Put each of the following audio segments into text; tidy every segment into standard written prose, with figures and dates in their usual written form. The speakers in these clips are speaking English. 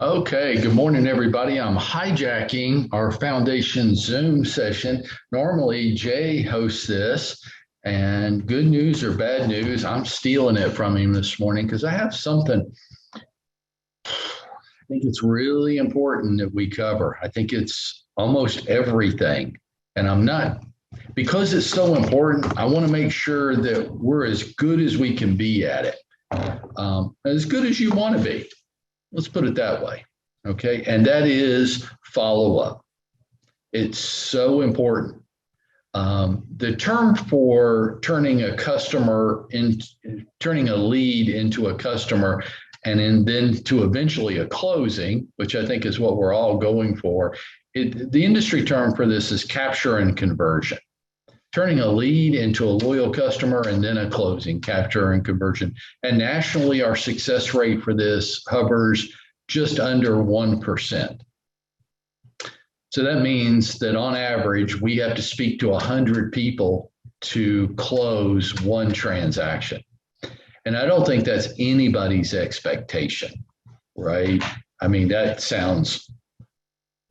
Okay, good morning, everybody. I'm hijacking our foundation Zoom session. Normally, Jay hosts this, and good news or bad news, I'm stealing it from him this morning because I have something I think it's really important that we cover. I think it's almost everything. And I'm not, because it's so important, I want to make sure that we're as good as we can be at it, as good as you want to be. Let's put it that way. Okay. And that is follow up. It's so important. The term for turning a customer in, turning a lead into a customer, then to eventually a closing, which I think is what we're all going for. The industry term for this is capture and conversion. Turning a lead into a loyal customer and then a closing, capture and conversion. And nationally, our success rate for this hovers just under 1%. So that means that on average, we have to speak to 100 people to close one transaction. And I don't think that's anybody's expectation, right? I mean, that sounds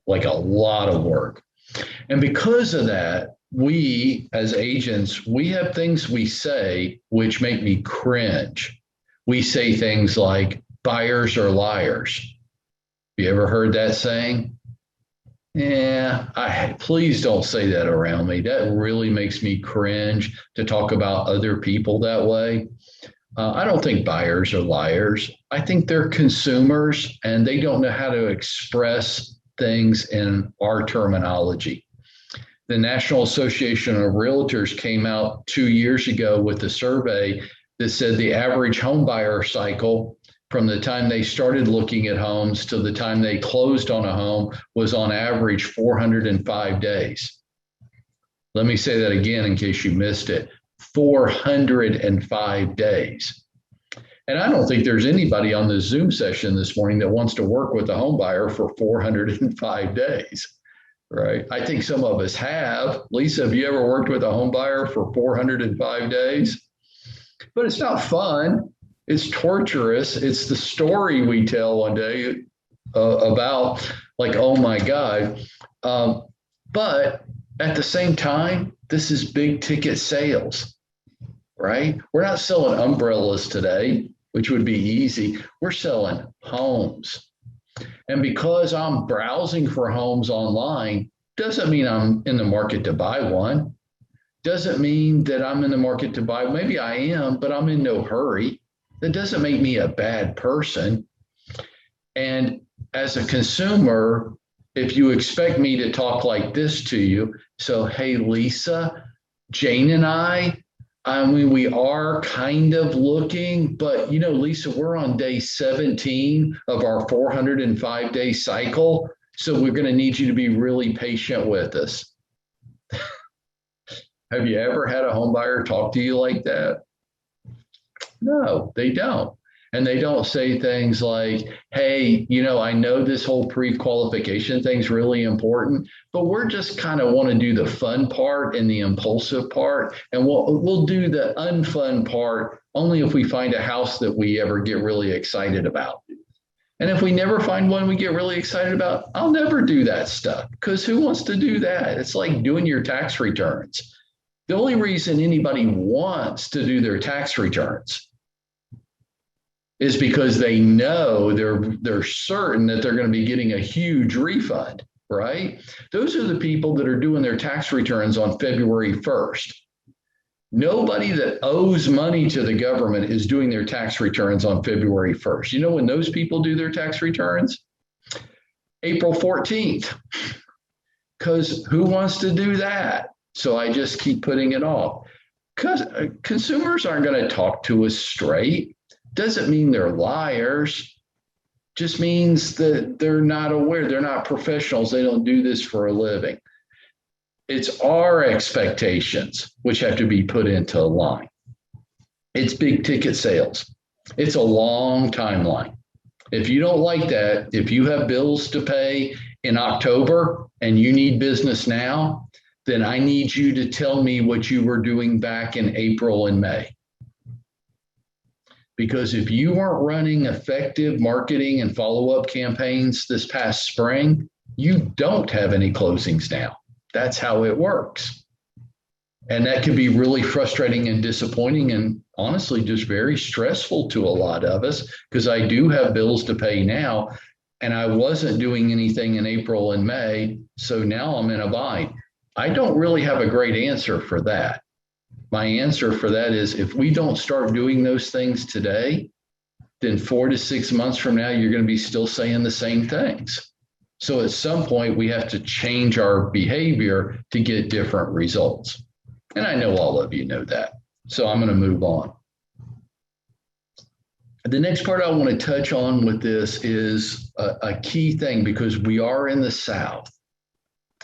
like a lot of work. And because of that, we as agents, we have things we say which make me cringe. We say things like buyers are liars. You ever heard that saying? Yeah, please don't say that around me. That really makes me cringe to talk about other people that way. I don't think buyers are liars. I think they're consumers and they don't know how to express things in our terminology. The National Association of Realtors came out 2 years ago with a survey that said the average home buyer cycle from the time they started looking at homes to the time they closed on a home was on average 405 days. Let me say that again in case you missed it. 405 days. And I don't think there's anybody on the Zoom session this morning that wants to work with a home buyer for 405 days, right? I think some of us have. Lisa, have you ever worked with a home buyer for 405 days? But it's not fun. It's torturous. It's the story we tell one day about like, oh my God. But at the same time, this is big ticket sales, right? We're not selling umbrellas today, which would be easy. We're selling homes. And because I'm browsing for homes online, doesn't mean I'm in the market to buy one. Doesn't mean that I'm in the market to buy. Maybe I am, but I'm in no hurry. That doesn't make me a bad person. And as a consumer, if you expect me to talk like this to you, so, hey, Lisa, Jane and I mean, we are kind of looking, but Lisa, we're on day 17 of our 405-day cycle. So we're going to need you to be really patient with us. Have you ever had a home buyer talk to you like that? No, they don't. And they don't say things like, hey, I know this whole pre-qualification thing's really important, but we're just kind of want to do the fun part and the impulsive part. And we'll do the unfun part only if we find a house that we ever get really excited about. And if we never find one we get really excited about, I'll never do that stuff because who wants to do that? It's like doing your tax returns. The only reason anybody wants to do their tax returns is because they know they're certain that they're going to be getting a huge refund, right? Those are the people that are doing their tax returns on February 1st. Nobody that owes money to the government is doing their tax returns on February 1st. You know when those people do their tax returns? April 14th. Because who wants to do that? So I just keep putting it off. Because consumers aren't going to talk to us straight. Doesn't mean they're liars. Just means that they're not aware. They're not professionals. They don't do this for a living. It's our expectations which have to be put into line. It's big ticket sales. It's a long timeline. If you don't like that, if you have bills to pay in October and you need business now, then I need you to tell me what you were doing back in April and May. Because if you weren't running effective marketing and follow-up campaigns this past spring, you don't have any closings now. That's how it works. And that can be really frustrating and disappointing and honestly just very stressful to a lot of us because I do have bills to pay now and I wasn't doing anything in April and May. So now I'm in a bind. I don't really have a great answer for that. My answer for that is if we don't start doing those things today, then 4 to 6 months from now, you're going to be still saying the same things. So at some point, we have to change our behavior to get different results. And I know all of you know that. So I'm going to move on. The next part I want to touch on with this is a key thing because we are in the South.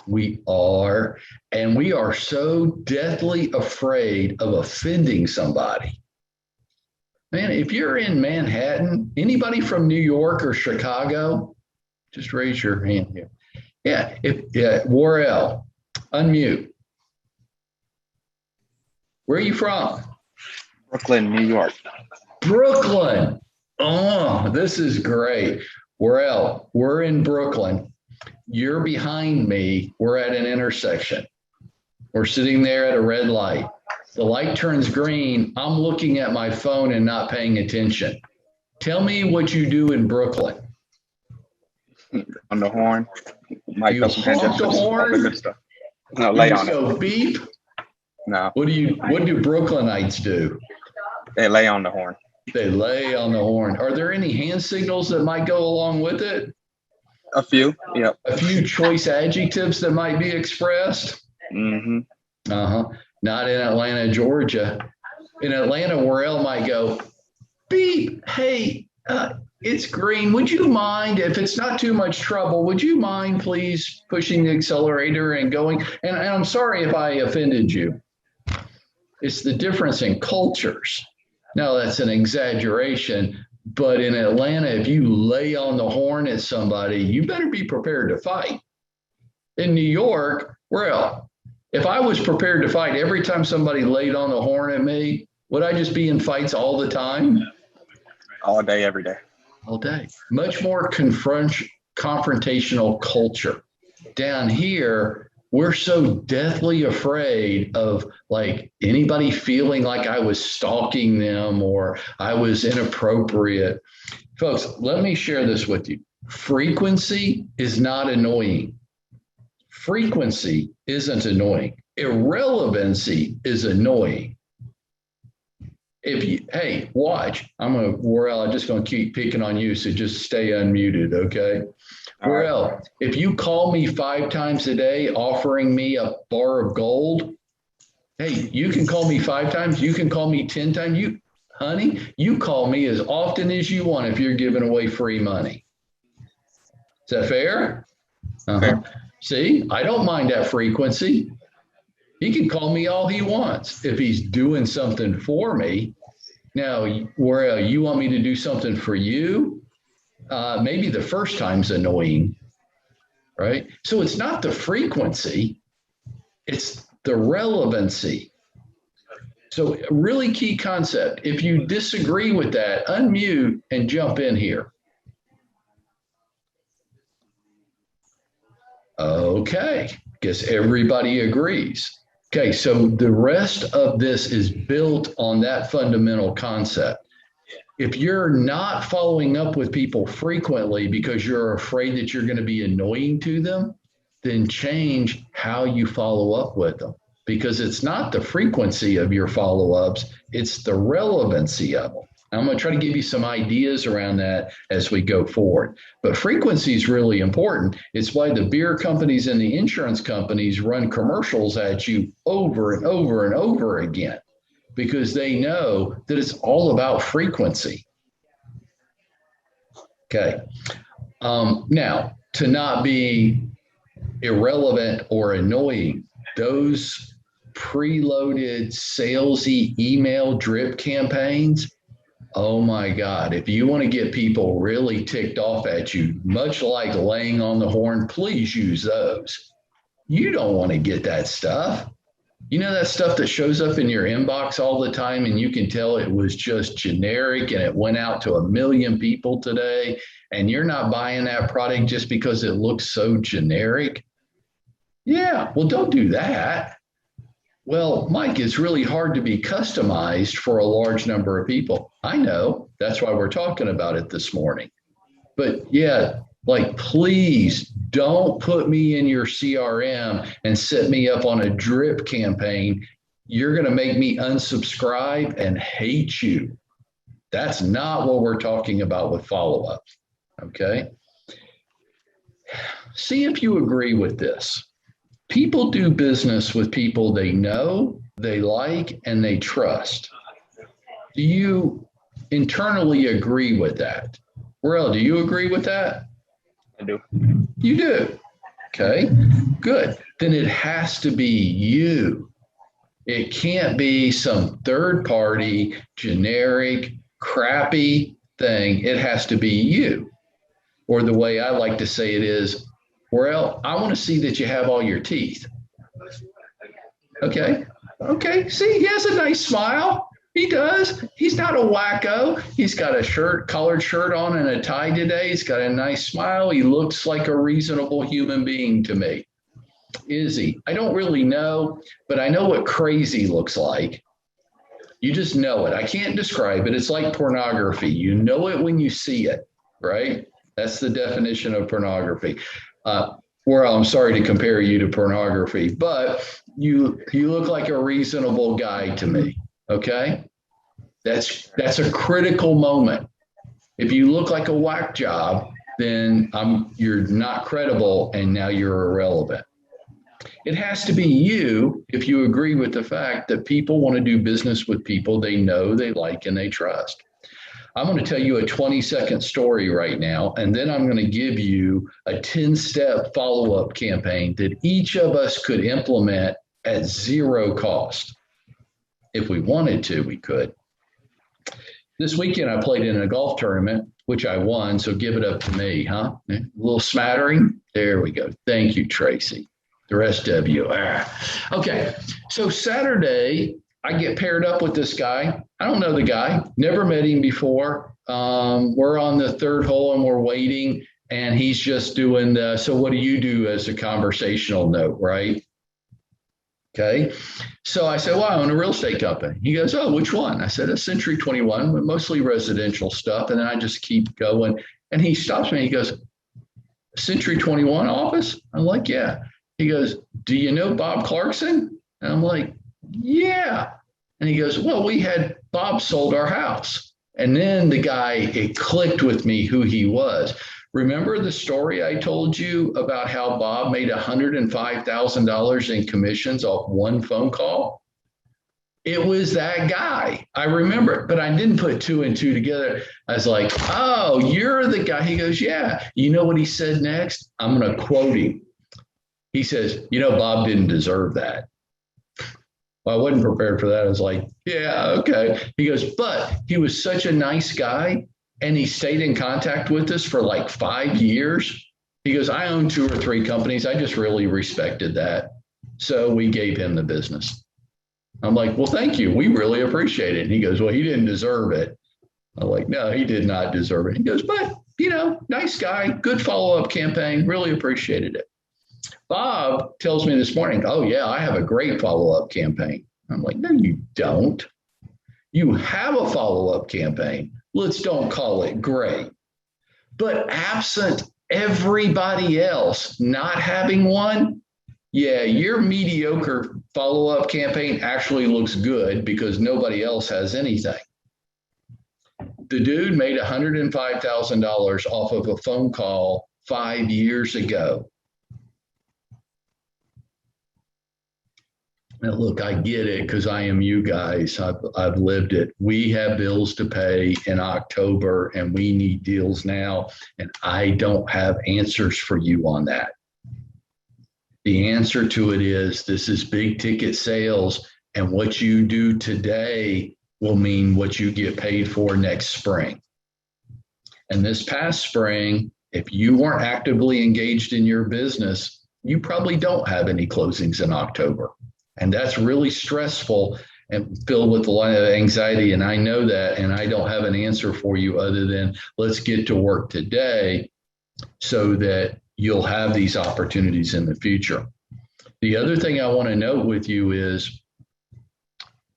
We are, and we are so deathly afraid of offending somebody. Man, if you're in Manhattan, anybody from New York or Chicago, just raise your hand here. Yeah, Warrell, unmute. Where are you from? Brooklyn, New York. Brooklyn. Oh, this is great. Warrell, we're in Brooklyn. You're behind me. We're at an intersection. We're sitting there at a red light. The light turns green. I'm looking at my phone and not paying attention. Tell me what you do in Brooklyn. On the horn. You honk the horn? No, lay on it. Go beep? No. What do Brooklynites do? They lay on the horn. They lay on the horn. Are there any hand signals that might go along with it? A few, yep. A few choice adjectives that might be expressed? Mm-hmm. Not in Atlanta, Georgia. In Atlanta, Warrell might go, beep, hey, it's green. Would you mind, if it's not too much trouble, would you mind please pushing the accelerator and going? And I'm sorry if I offended you. It's the difference in cultures. Now, that's an exaggeration, but in Atlanta, if you lay on the horn at somebody, you better be prepared to fight. In New York, well, if I was prepared to fight every time somebody laid on the horn at me, would I just be in fights all the time? All day, every day. All day. Much more confrontational culture. Down here, we're so deathly afraid of like anybody feeling like I was stalking them or I was inappropriate. Folks, let me share this with you. Frequency is not annoying. Frequency isn't annoying. Irrelevancy is annoying. Hey, watch. I'm just going to keep picking on you, so just stay unmuted, okay? Warrell, if you call me 5 times a day offering me a bar of gold, hey, you can call me 5 times, you can call me 10 times. Honey, you call me as often as you want if you're giving away free money. Is that fair? Fair. See, I don't mind that frequency. He can call me all he wants if he's doing something for me. Now, Warrell, you want me to do something for you? Maybe the first time's annoying, right? So it's not the frequency, it's the relevancy. So a really key concept. If you disagree with that, unmute and jump in here. Okay, guess everybody agrees. Okay, so the rest of this is built on that fundamental concept. If you're not following up with people frequently because you're afraid that you're going to be annoying to them, then change how you follow up with them because it's not the frequency of your follow-ups, it's the relevancy of them. I'm going to try to give you some ideas around that as we go forward. But frequency is really important. It's why the beer companies and the insurance companies run commercials at you over and over and over again, because they know that it's all about frequency. Okay. Now, to not be irrelevant or annoying, those preloaded salesy email drip campaigns, oh my God, if you want to get people really ticked off at you, much like laying on the horn, please use those. You don't want to get that stuff. You know that stuff that shows up in your inbox all the time and you can tell it was just generic and it went out to 1 million people today and you're not buying that product just because it looks so generic? Yeah, well, don't do that. Well, Mike, it's really hard to be customized for a large number of people. I know. That's why we're talking about it this morning. But yeah, like, please don't put me in your CRM and set me up on a drip campaign. You're going to make me unsubscribe and hate you. That's not what we're talking about with follow up. Okay. See if you agree with this. People do business with people they know, they like, and they trust. Do you internally agree with that? Well, do you agree with that? I do. You do. Okay, good. Then it has to be you. It can't be some third party, generic, crappy thing. It has to be you. Or the way I like to say it is, well, I want to see that you have all your teeth. Okay. Okay. See, he has a nice smile. He does. He's not a wacko. He's got a collared shirt on and a tie today. He's got a nice smile. He looks like a reasonable human being to me. Is he? I don't really know, but I know what crazy looks like. You just know it. I can't describe it. It's like pornography. You know it when you see it, right? That's the definition of pornography. I'm sorry to compare you to pornography, but you look like a reasonable guy to me. Okay, that's a critical moment. If you look like a whack job, then you're not credible, and now you're irrelevant. It has to be you if you agree with the fact that people want to do business with people they know, they like, and they trust. I'm going to tell you a 20-second story right now, and then I'm going to give you a 10-step follow-up campaign that each of us could implement at zero cost. If we wanted to, we could. This weekend, I played in a golf tournament, which I won, so give it up to me, huh? A little smattering. There we go. Thank you, Tracy. The rest of you. Okay, so Saturday, I get paired up with this guy. I don't know the guy, never met him before. We're on the third hole and we're waiting, and he's just doing so what do you do as a conversational note, right? Okay. So I said, well, I own a real estate company. He goes, oh, which one? I said, a Century 21, but mostly residential stuff. And then I just keep going. And he stops me. He goes, Century 21 office? I'm like, yeah. He goes, do you know Bob Clarkson? And I'm like, yeah. And he goes, well, we had Bob sold our house. And then it clicked with me who he was. Remember the story I told you about how Bob made $105,000 in commissions off one phone call? It was that guy. I remember it, but I didn't put two and two together. I was like, oh, you're the guy. He goes, yeah. You know what he said next? I'm going to quote him. He says, Bob didn't deserve that. Well, I wasn't prepared for that. I was like, yeah, okay. He goes, but he was such a nice guy, and he stayed in contact with us for like 5 years. He goes, I own 2 or 3 companies. I just really respected that. So we gave him the business. I'm like, well, thank you. We really appreciate it. And he goes, well, he didn't deserve it. I'm like, no, he did not deserve it. He goes, but, nice guy, good follow-up campaign, really appreciated it. Bob tells me this morning, oh, yeah, I have a great follow-up campaign. I'm like, no, you don't. You have a follow-up campaign. Let's don't call it great. But absent everybody else not having one, yeah, your mediocre follow-up campaign actually looks good because nobody else has anything. The dude made $105,000 off of a phone call 5 years ago. Now, look, I get it because I am you guys. I've lived it. We have bills to pay in October and we need deals now. And I don't have answers for you on that. The answer to it is this is big ticket sales, and what you do today will mean what you get paid for next spring. And this past spring, if you weren't actively engaged in your business, you probably don't have any closings in October. And that's really stressful and filled with a lot of anxiety. And I know that, and I don't have an answer for you other than let's get to work today so that you'll have these opportunities in the future. The other thing I want to note with you is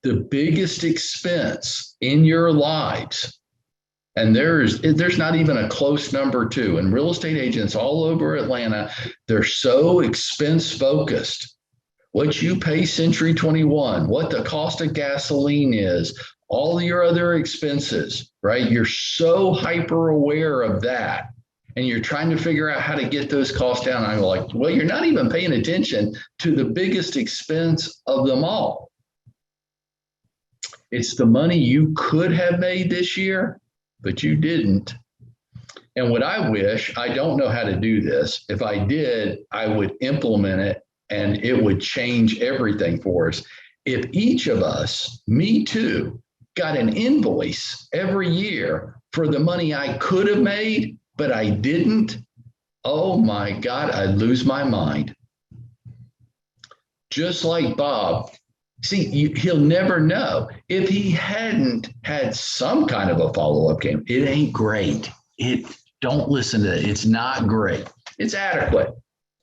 the biggest expense in your lives, and there's not even a close number two, and real estate agents all over Atlanta, they're so expense focused. What you pay Century 21, what the cost of gasoline is, all your other expenses, right? You're so hyper aware of that. And you're trying to figure out how to get those costs down. I'm like, well, you're not even paying attention to the biggest expense of them all. It's the money you could have made this year, but you didn't. And what I wish, I don't know how to do this. If I did, I would implement it and it would change everything for us. If each of us, me too, got an invoice every year for the money I could have made, but I didn't, oh my God, I'd lose my mind. Just like Bob, see, he'll never know. If he hadn't had some kind of a follow-up game, it ain't great. Don't listen to it. It's not great. It's adequate.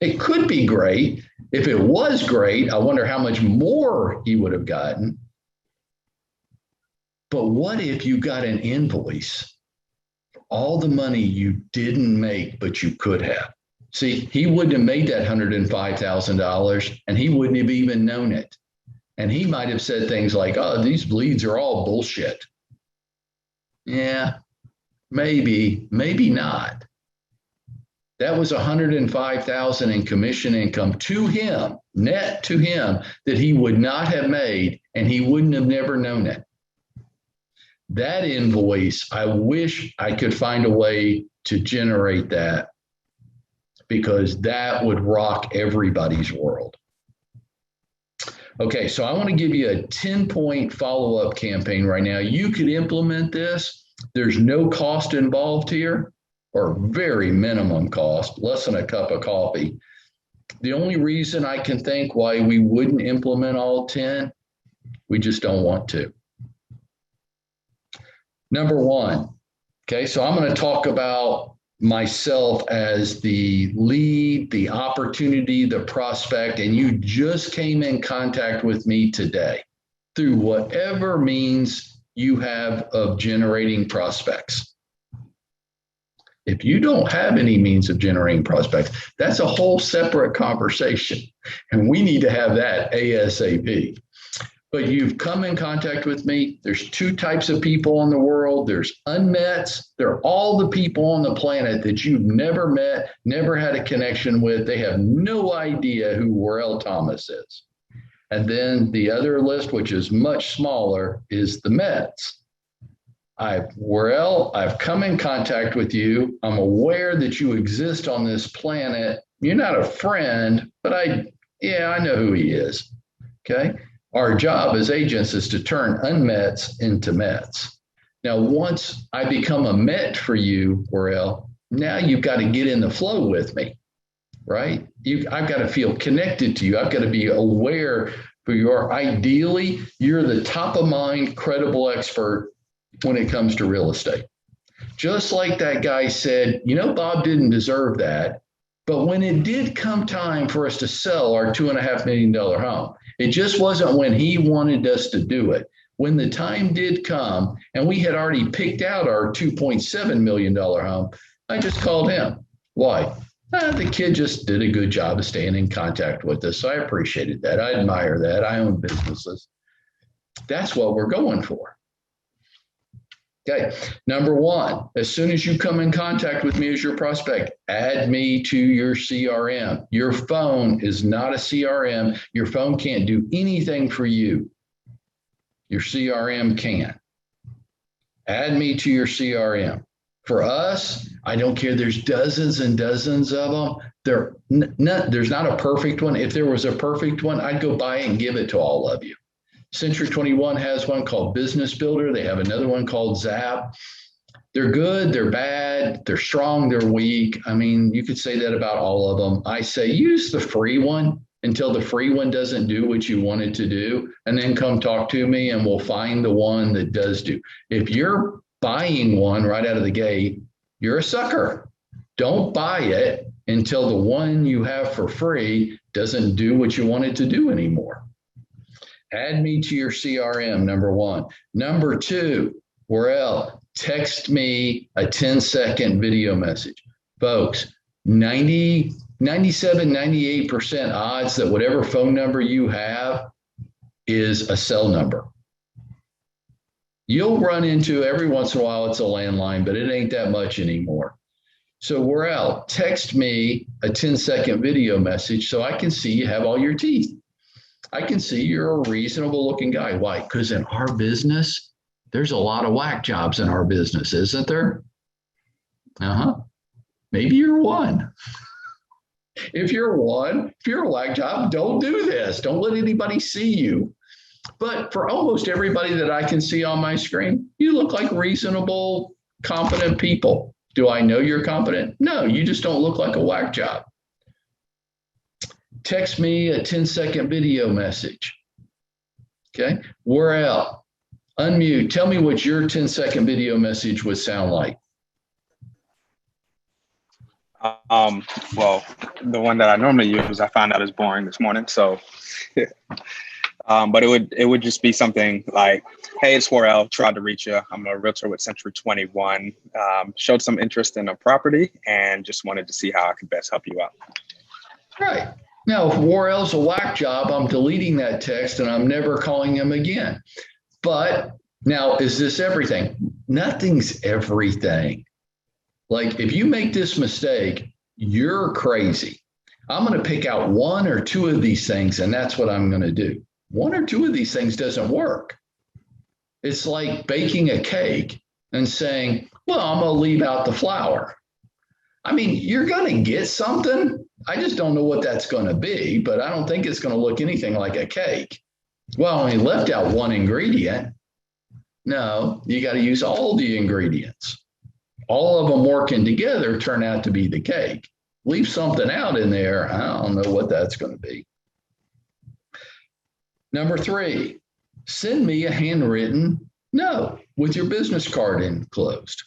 It could be great. If it was great, I wonder how much more he would have gotten. But what if you got an invoice? All the money you didn't make, but you could have. See, he wouldn't have made that $105,000 and he wouldn't have even known it. And he might have said things like, oh, these leads are all bullshit. Yeah, maybe not. That was $105,000 in commission income to him, net to him, that he would not have made and he wouldn't have never known it. That invoice, I wish I could find a way to generate that because that would rock everybody's world. Okay, so I want to give you a 10-point follow-up campaign right now. You could implement this. There's no cost involved here, or very minimum cost, less than a cup of coffee. The only reason I can think why we wouldn't implement all 10, we just don't want to. Number one, okay, so I'm going to talk about myself as the lead, the opportunity, the prospect, and you just came in contact with me today through whatever means you have of generating prospects. If you don't have any means of generating prospects, that's a whole separate conversation, and we need to have that ASAP. But you've come in contact with me. There's two types of people in the world. There's unmets. They're all the people on the planet that you've never met, never had a connection with. They have no idea who Worrell Thomas is. And then the other list, which is much smaller, is the Mets. Worrell, I've come in contact with you. I'm aware that you exist on this planet. You're not a friend, but I know who he is. Okay. Our job as agents is to turn unmets into Mets. Now, once I become a Met for you, Worrell, now you've got to get in the flow with me, right? I've got to feel connected to you. I've got to be aware who you are. Ideally, you're the top of mind, credible expert when it comes to real estate. Just like that guy said, Bob didn't deserve that. But when it did come time for us to sell our $2.5 million home, it just wasn't when he wanted us to do it. When the time did come and we had already picked out our $2.7 million home, I just called him. Why? The kid just did a good job of staying in contact with us. So I appreciated that. I admire that. I own businesses. That's what we're going for. Okay, number one, as soon as you come in contact with me as your prospect, add me to your CRM. Your phone is not a CRM. Your phone can't do anything for you. Your CRM can. Add me to your CRM. For us, I don't care. There's dozens and dozens of them. There's not a perfect one. If there was a perfect one, I'd go buy it and give it to all of you. Century 21 has one called Business Builder. They have another one called Zap. They're good, they're bad, they're strong, they're weak. I mean, you could say that about all of them. I say use the free one. until the free one doesn't do what you want it to do, and then come talk to me and we'll find the one that does do. If you're buying one right out of the gate, you're a sucker. Don't buy it until the one you have for free doesn't do what you want it to do anymore. Add me to your CRM, number one. Number two, text me a 10-second video message. Folks, 97, 98% odds that whatever phone number you have is a cell number. You'll run into every once in a while it's a landline, but it ain't that much anymore. So text me a 10-second video message so I can see you have all your teeth. I can see you're a reasonable looking guy. Why? Because in our business, there's a lot of whack jobs in our business, isn't there? Maybe you're one. If you're a whack job, don't do this. Don't let anybody see you. But for almost everybody that I can see on my screen, you look like reasonable, competent people. Do I know you're competent? No, you just don't look like a whack job. Text me a 10-second video message. Okay, we're out. Unmute. Tell me what your 10-second video message would sound like. Well, the one that I normally use, I found out is boring this morning. So, but it would just be something like, "Hey, it's 4L. Tried to reach you. I'm a realtor with Century 21. Showed some interest in a property and just wanted to see how I could best help you out." Right. Now, if Warrell's a whack job, I'm deleting that text and I'm never calling him again. But now, is this everything? Nothing's everything. Like, if you make this mistake, you're crazy. I'm going to pick out one or two of these things, and that's what I'm going to do. One or two of these things doesn't work. It's like baking a cake and saying, well, I'm going to leave out the flour. I mean, you're going to get something. I just don't know what that's going to be, but I don't think it's going to look anything like a cake. Well, I left out one ingredient. No, you got to use all the ingredients. All of them working together turn out to be the cake. Leave something out in there. I don't know what that's going to be. Number three, send me a handwritten note with your business card enclosed.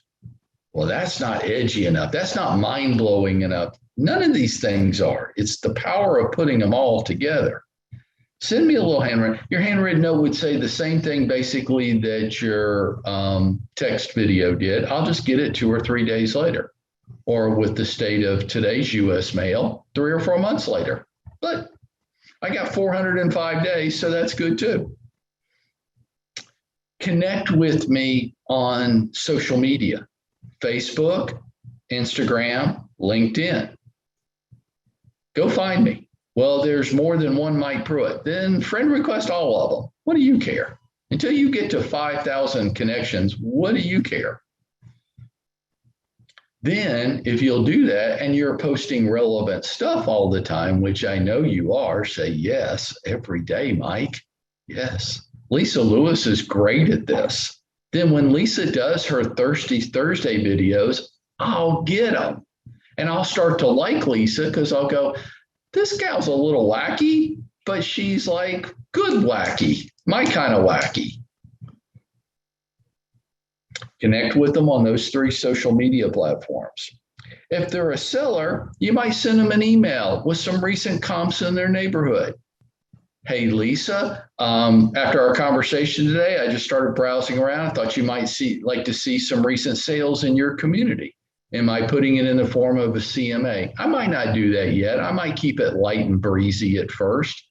Well, that's not edgy enough. That's not mind-blowing enough. None of these things are. It's the power of putting them all together. Send me a little handwritten. Your handwritten note would say the same thing basically that your text video did. I'll just get it 2 or 3 days later, or with the state of today's U.S. mail, 3 or 4 months later. But I got 405 days, so that's good too. Connect with me on social media, Facebook, Instagram, LinkedIn. Go find me. Well, there's more than one Mike Prewett. Then friend request all of them. What do you care? Until you get to 5,000 connections, what do you care? Then if you'll do that and you're posting relevant stuff all the time, which I know you are, say yes every day, Mike. Yes. Lisa Lewis is great at this. Then when Lisa does her Thirsty Thursday videos, I'll get them. And I'll start to like Lisa because I'll go, this gal's a little wacky, but she's like good wacky, my kind of wacky. Connect with them on those 3 social media platforms. If they're a seller, you might send them an email with some recent comps in their neighborhood. Hey, Lisa, after our conversation today, I just started browsing around. I thought you might like to see some recent sales in your community. Am I putting it in the form of a CMA? I might not do that yet. I might keep it light and breezy at first.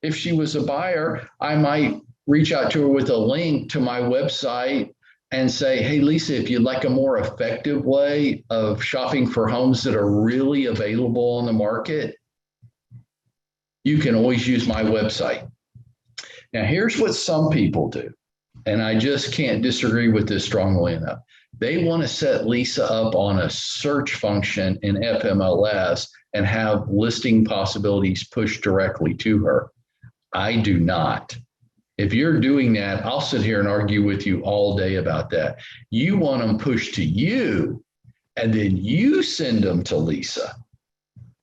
If she was a buyer, I might reach out to her with a link to my website and say, hey, Lisa, if you'd like a more effective way of shopping for homes that are really available on the market, you can always use my website. Now, here's what some people do, and I just can't disagree with this strongly enough. They want to set Lisa up on a search function in FMLS and have listing possibilities pushed directly to her. I do not. If you're doing that, I'll sit here and argue with you all day about that. You want them pushed to you, and then you send them to Lisa.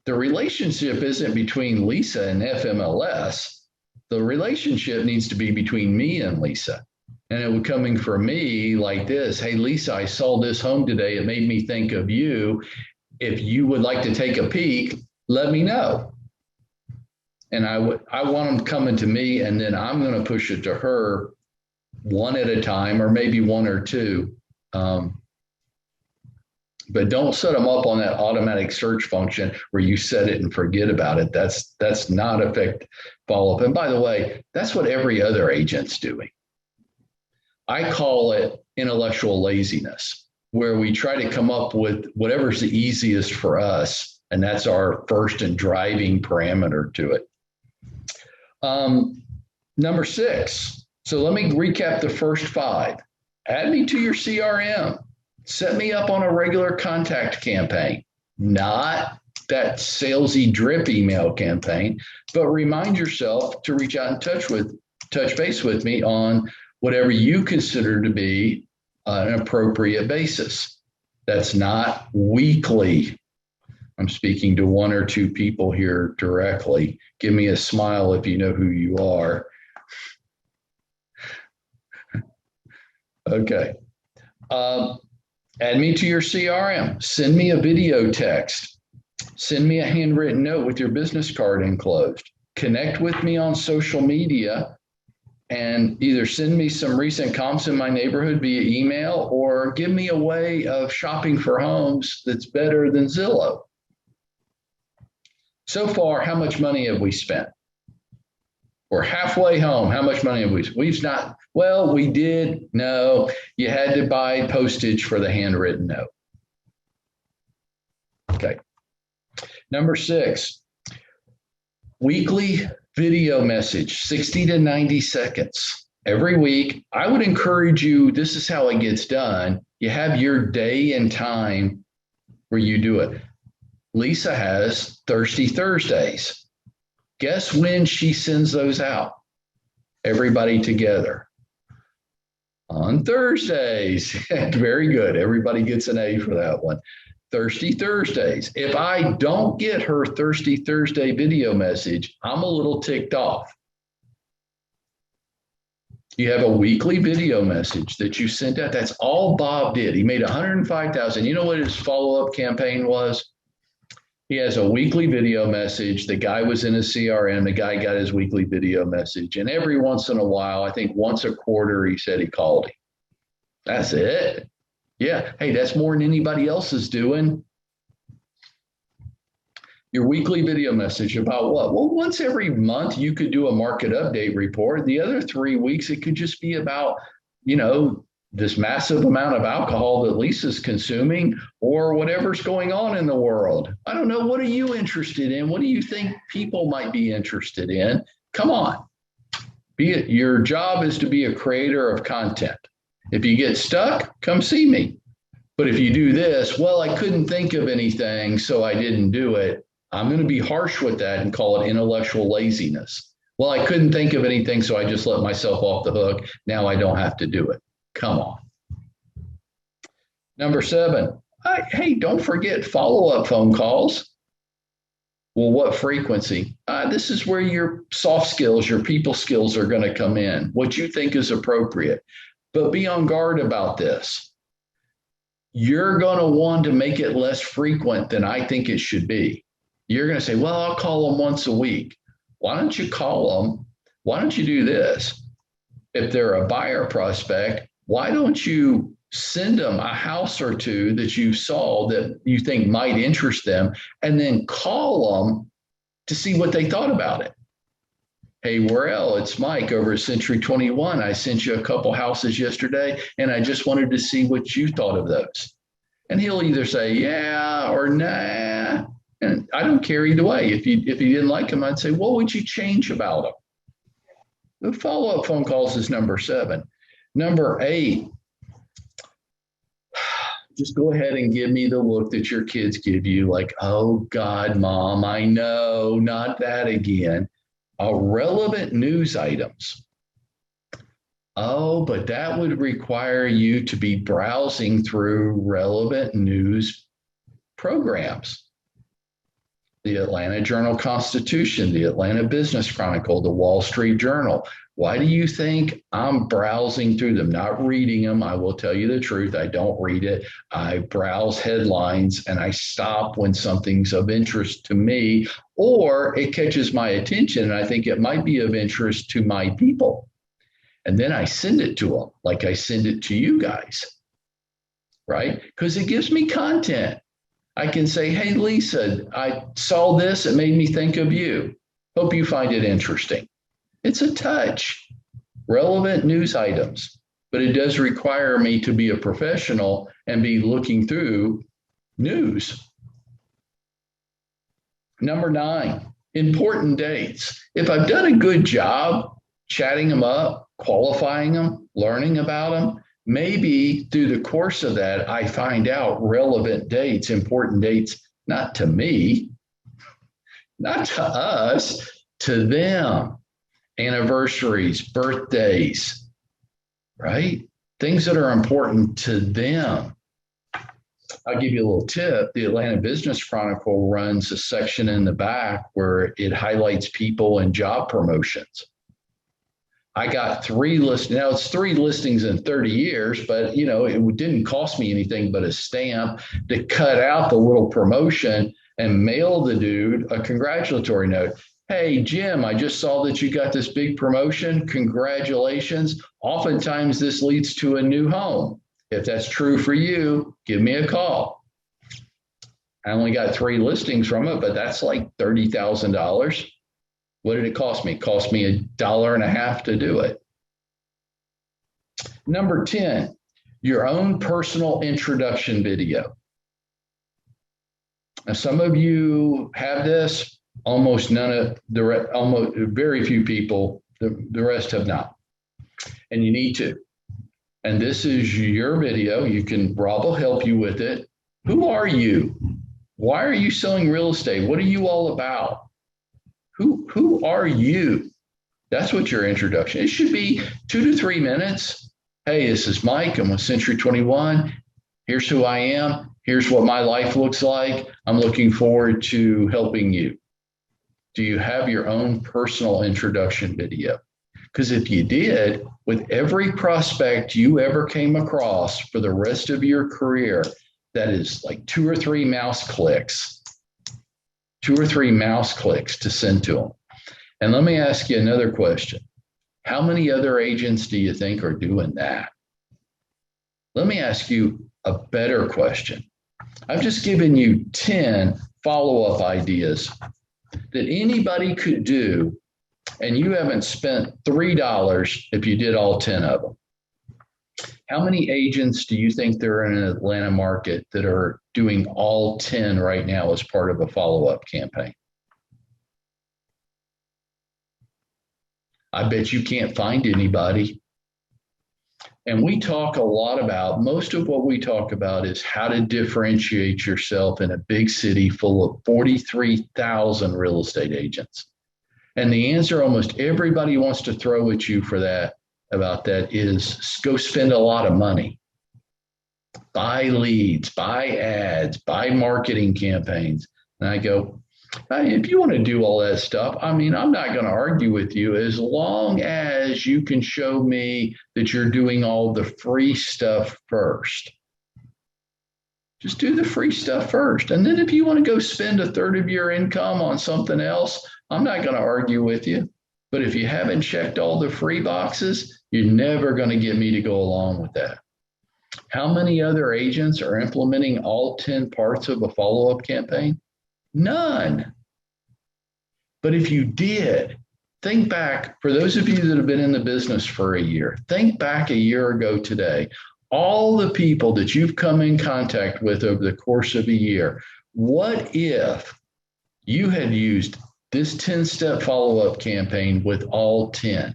The relationship isn't between Lisa and FMLS. The relationship needs to be between me and Lisa. And it would coming from me like this. Hey, Lisa, I saw this home today. It made me think of you. If you would like to take a peek, let me know. And I want them coming to me, and then I'm going to push it to her one at a time, or maybe one or two. But don't set them up on that automatic search function where you set it and forget about it. That's not effective follow-up. And by the way, that's what every other agent's doing. I call it intellectual laziness, where we try to come up with whatever's the easiest for us, and that's our first and driving parameter to it. Number 6. So let me recap the first 5. Add me to your CRM. Set me up on a regular contact campaign, not that salesy drip email campaign, but remind yourself to reach out and touch base with me on whatever you consider to be an appropriate basis. That's not weekly. I'm speaking to 1 or 2 people here directly. Give me a smile if you know who you are. Okay. Add me to your CRM. Send me a video text. Send me a handwritten note with your business card enclosed. Connect with me on social media and either send me some recent comps in my neighborhood via email, or give me a way of shopping for homes that's better than Zillow. So far, how much money have we spent? We're halfway home. How much money have we've not? Well, we did. No, you had to buy postage for the handwritten note. Okay. Number 6, weekly video message, 60 to 90 seconds. Every week, I would encourage you, this is how it gets done. You have your day and time where you do it. Lisa has Thirsty Thursdays. Guess when she sends those out? Everybody together. On Thursdays. Very good. Everybody gets an A for that one. Thirsty Thursdays. If I don't get her Thirsty Thursday video message, I'm a little ticked off. You have a weekly video message that you sent out. That's all Bob did. He made $105,000. You know what his follow-up campaign was? He has a weekly video message. The guy was in his CRM. The guy got his weekly video message. And every once in a while, I think once a quarter, he said he called him. That's it. Yeah. Hey, that's more than anybody else is doing. Your weekly video message about what? Well, once every month, you could do a market update report. The other 3 weeks, it could just be about, this massive amount of alcohol that Lisa's consuming, or whatever's going on in the world. I don't know. What are you interested in? What do you think people might be interested in? Come on. Your job is to be a creator of content. If you get stuck, come see me. But if you do this, well, I couldn't think of anything, so I didn't do it. I'm going to be harsh with that and call it intellectual laziness. Well, I couldn't think of anything, so I just let myself off the hook. Now I don't have to do it. Come on. Number 7, hey, don't forget follow-up phone calls. Well, what frequency? This is where your soft skills, your people skills are going to come in, what you think is appropriate. But be on guard about this. You're going to want to make it less frequent than I think it should be. You're going to say, well, I'll call them once a week. Why don't you call them? Why don't you do this? If they're a buyer prospect, why don't you send them a house or 2 that you saw that you think might interest them, and then call them to see what they thought about it? Hey, Warrell, it's Mike over at Century 21. I sent you a couple houses yesterday, and I just wanted to see what you thought of those. And he'll either say, yeah, or nah. And I don't care either way. If you didn't like them, I'd say, what would you change about them? The follow-up phone calls is number 7. Number 8, just go ahead and give me the look that your kids give you, like, oh God, Mom, I know, not that again. Relevant news items. Oh, but that would require you to be browsing through relevant news programs. the Atlanta Journal-Constitution, the Atlanta Business Chronicle, the Wall Street Journal. Why do you think I'm browsing through them, not reading them? I will tell you the truth. I don't read it. I browse headlines and I stop when something's of interest to me or it catches my attention and I think it might be of interest to my people. And then I send it to them like I send it to you guys, right? Because it gives me content. I can say, hey, Lisa, I saw this. It made me think of you. Hope you find it interesting. It's a touch, relevant news items, but it does require me to be a professional and be looking through news. Number 9, important dates. If I've done a good job chatting them up, qualifying them, learning about them, maybe through the course of that, I find out relevant dates, important dates, not to me, not to us, to them. Anniversaries, birthdays, right? Things that are important to them. I'll give you a little tip. The Atlanta Business Chronicle runs a section in the back where it highlights people and job promotions. I got 3 listings. Now it's 3 listings in 30 years, but it didn't cost me anything but a stamp to cut out the little promotion and mail the dude a congratulatory note. Hey, Jim, I just saw that you got this big promotion. Congratulations. Oftentimes this leads to a new home. If that's true for you, give me a call. I only got 3 listings from it, but that's like $30,000. What did it cost me? It cost me $1.50 to do it. Number 10, your own personal introduction video. Now, some of you have this. Almost none of almost very few people, the rest have not. And you need to. And this is your video. Rob will help you with it. Who are you? Why are you selling real estate? What are you all about? Who are you? That's what your introduction. It should be 2 to 3 minutes. Hey, this is Mike. I'm with Century 21. Here's who I am. Here's what my life looks like. I'm looking forward to helping you. Do you have your own personal introduction video? Because if you did, with every prospect you ever came across for the rest of your career, that is like 2 or 3 mouse clicks, 2 or 3 mouse clicks to send to them. And let me ask you another question. How many other agents do you think are doing that? Let me ask you a better question. I've just given you 10 follow-up ideas that anybody could do, and you haven't spent $3 if you did all 10 of them. How many agents do you think there are in an Atlanta market that are doing all 10 right now as part of a follow-up campaign? I bet you can't find anybody. And we talk a lot about, most of what we talk about is how to differentiate yourself in a big city full of 43,000 real estate agents. And the answer almost everybody wants to throw at you for that, about that, is go spend a lot of money. Buy leads, buy ads, buy marketing campaigns. And I go, hey, if you want to do all that stuff, I'm not going to argue with you as long as you can show me that you're doing all the free stuff first. Just do the free stuff first. And then if you want to go spend a third of your income on something else, I'm not going to argue with you. But if you haven't checked all the free boxes, you're never going to get me to go along with that. How many other agents are implementing all 10 parts of a follow-up campaign? None. But if you did, think back, for those of you that have been in the business for a year, think back a year ago today, all the people that you've come in contact with over the course of a year. What if you had used this 10-step follow-up campaign with all 10?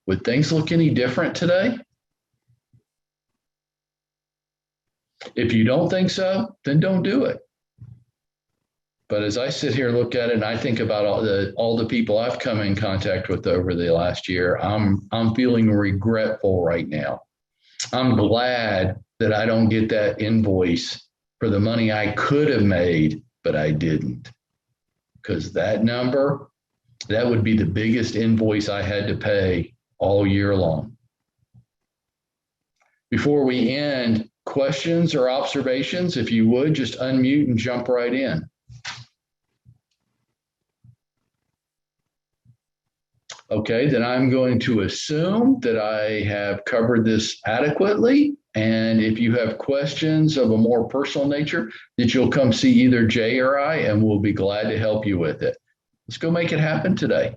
Would things look any different today? If you don't think so, then don't do it. But as I sit here, look at it, and I think about all the people I've come in contact with over the last year, I'm feeling regretful right now. I'm glad that I don't get that invoice for the money I could have made, but I didn't. because that number, that would be the biggest invoice I had to pay all year long. Before we end, questions or observations, if you would, just unmute and jump right in. Okay, then I'm going to assume that I have covered this adequately. And if you have questions of a more personal nature, that you'll come see either Jay or I, and we'll be glad to help you with it. Let's go make it happen today.